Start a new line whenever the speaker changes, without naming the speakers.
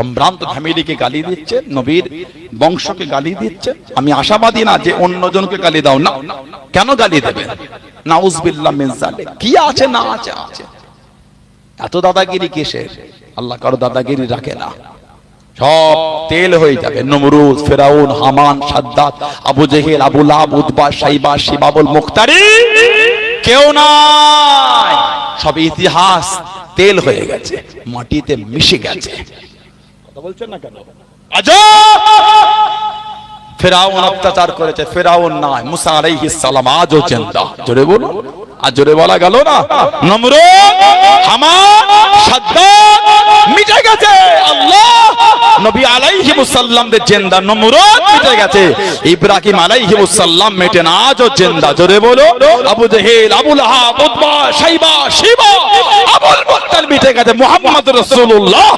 সম্ভ্রান্ত ফ্যামিলিকে গালি দিচ্ছে, নবীর বংশকে গালি দিচ্ছে। আমি আশাবাদী না যে অন্যজনকে গালি দাও, না। কেন গালি দেবে? নাউজুবিল্লাহ মিন যালিক। কি আছে না আছে আছে। এত দাদাগিরি কিসের? আল্লাহ কারো দাদাগিরি রাখে না, সব তেল হয়ে যাবে। নমরুদ, ফেরাউন, হামান, সাদ্দাত, আবু জেহেল, আবু লাহাব, উতবা, শাইবা, শিবাবুল মুখতারি কেউ নাই। সব ইতিহাস তেল হয়ে গেছে, মাটিতে মিশে গেছে। কথা বলছেন না কেন? আজব! ফেরাউন অত্যাচার করেছে, ফেরাউন নাই, মুসা আলাইহিস সালাম আজও জিন্দা। জোরে বলো, আর জোরে বলা গেল না। নমরুদ, হামান, সাদ্দাত মিটে গেছে। আল্লাহ নবী আলাইহিস সালামদের জিন্দা, নমরুদ মিটে গেছে। ইব্রাহিম আলাইহিস সালাম মেটে না, আজও জিন্দা। জোরে বলো। আবু জেহেল, আবু লাহাব, উতবা, শাইবা, শিবা, আবুল মুত্তালিব মিটে গেছে। মুহাম্মদ রাসূলুল্লাহ